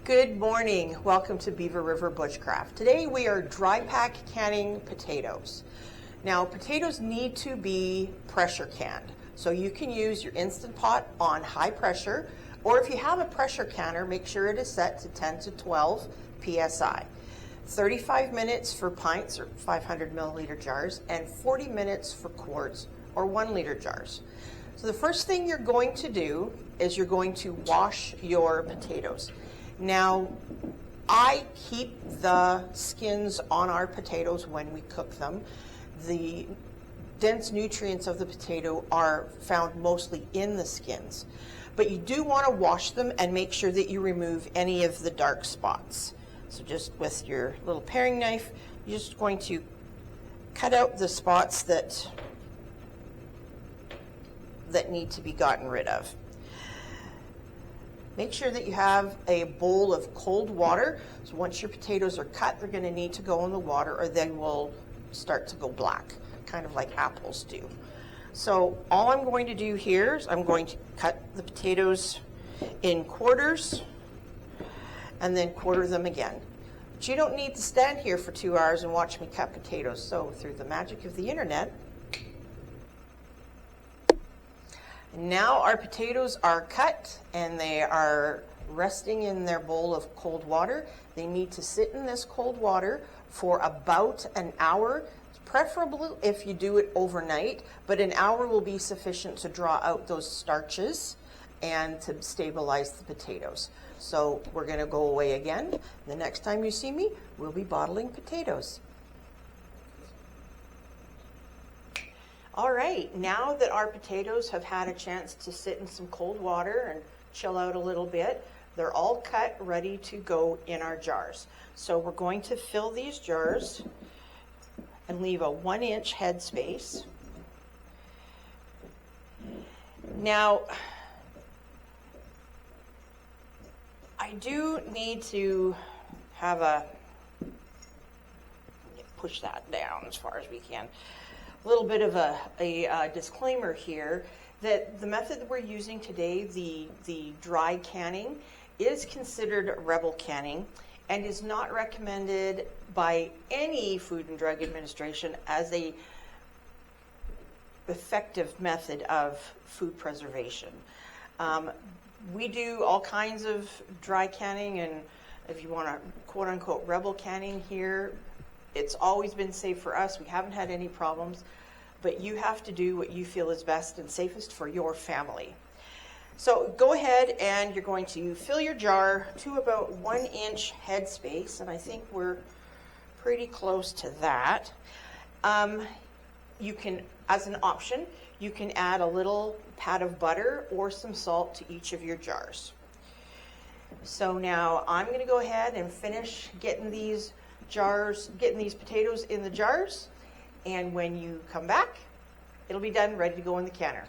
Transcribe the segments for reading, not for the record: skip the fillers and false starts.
Good morning. Welcome to Beaver River Bushcraft. Today we are dry pack canning potatoes. Now potatoes need to be pressure canned. So you can use your Instant Pot on high pressure, or if you have a pressure canner, make sure it is set to 10 to 12 PSI. 35 minutes for pints or 500 milliliter jars and 40 minutes for quarts or 1 liter jars. So the first thing you're going to do is you're going to wash your potatoes. Now, I keep the skins on our potatoes when we cook them. The dense nutrients of the potato are found mostly in the skins. But you do want to wash them and make sure that you remove any of the dark spots. So just with your little paring knife, you're just going to cut out the spots that need to be gotten rid of. Make sure that you have a bowl of cold water. So once your potatoes are cut, they're going to need to go in the water or they will start to go black, kind of like apples do. So all I'm going to do here is I'm going to cut the potatoes in quarters and then quarter them again. But you don't need to stand here for 2 hours and watch me cut potatoes. So through the magic of the internet, now our potatoes are cut and they are resting in their bowl of cold water. They need to sit in this cold water for about an hour. It's preferable if you do it overnight, but an hour will be sufficient to draw out those starches and to stabilize the potatoes. So we're going to go away again. The next time you see me, we'll be bottling potatoes. All right, now that our potatoes have had a chance to sit in some cold water and chill out a little bit, they're all cut, ready to go in our jars. So we're going to fill these jars and leave a 1-inch head space. Now, I do need to have push that down as far as we can. A little bit of a disclaimer here that the method that we're using today, the dry canning, is considered rebel canning and is not recommended by any Food and Drug Administration as a effective method of food preservation. We do all kinds of dry canning, and if you want to quote unquote rebel canning here, it's always been safe for us. We haven't had any problems, but you have to do what you feel is best and safest for your family. So go ahead and you're going to fill your jar to about 1-inch head space, and I think we're pretty close to that. You can, as an option, you can add a little pat of butter or some salt to each of your jars. So now I'm going to go ahead and finish getting these potatoes in the jars, and when you come back, it'll be done, ready to go in the canner.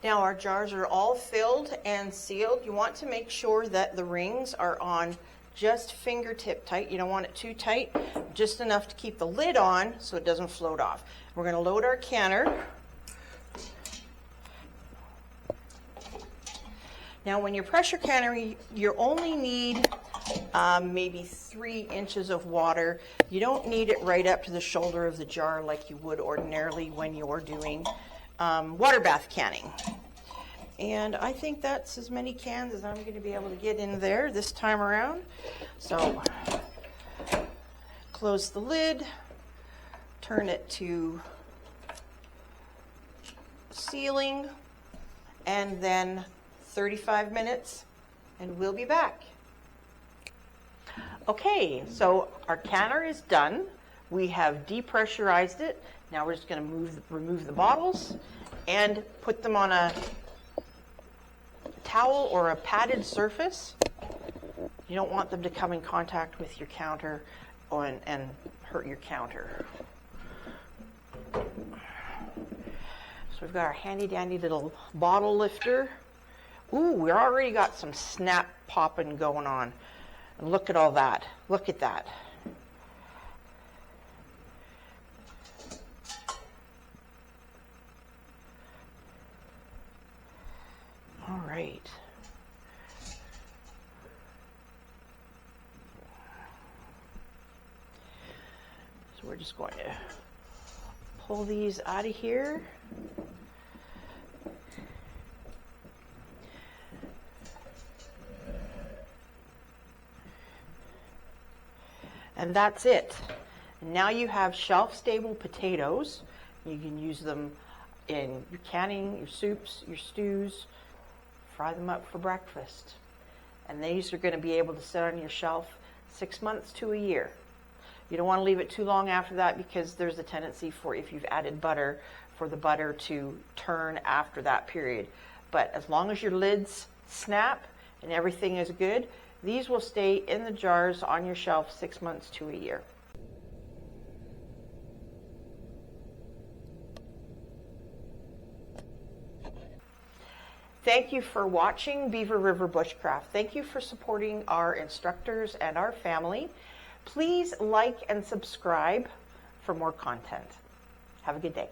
Now our jars are all filled and sealed. You want to make sure that the rings are on just fingertip tight. You don't want it too tight, just enough to keep the lid on so it doesn't float off. We're going to load our canner. Now when you're pressure canning, you only need maybe 3 inches of water. You don't need it right up to the shoulder of the jar like you would ordinarily when you're doing water bath canning. And I think that's as many cans as I'm going to be able to get in there this time around. So close the lid, turn it to sealing, and then 35 minutes, and we'll be back. Okay, so our canner is done. We have depressurized it. Now we're just going to remove the bottles and put them on a towel or a padded surface. You don't want them to come in contact with your counter and hurt your counter. So we've got our handy dandy little bottle lifter. Ooh, we already got some snap popping going on. And look at all that. Look at that. All right. we're just going to pull these out of here. And that's it. Now you have shelf-stable potatoes. You can use them in your canning, your soups, your stews, fry them up for breakfast. And these are going to be able to sit on your shelf 6 months to a year. You don't want to leave it too long after that because there's a tendency for, if you've added butter, for the butter to turn after that period. But as long as your lids snap and everything is good, these will stay in the jars on your shelf 6 months to a year. Thank you for watching Beaver River Bushcraft. Thank you for supporting our instructors and our family. Please like and subscribe for more content. Have a good day.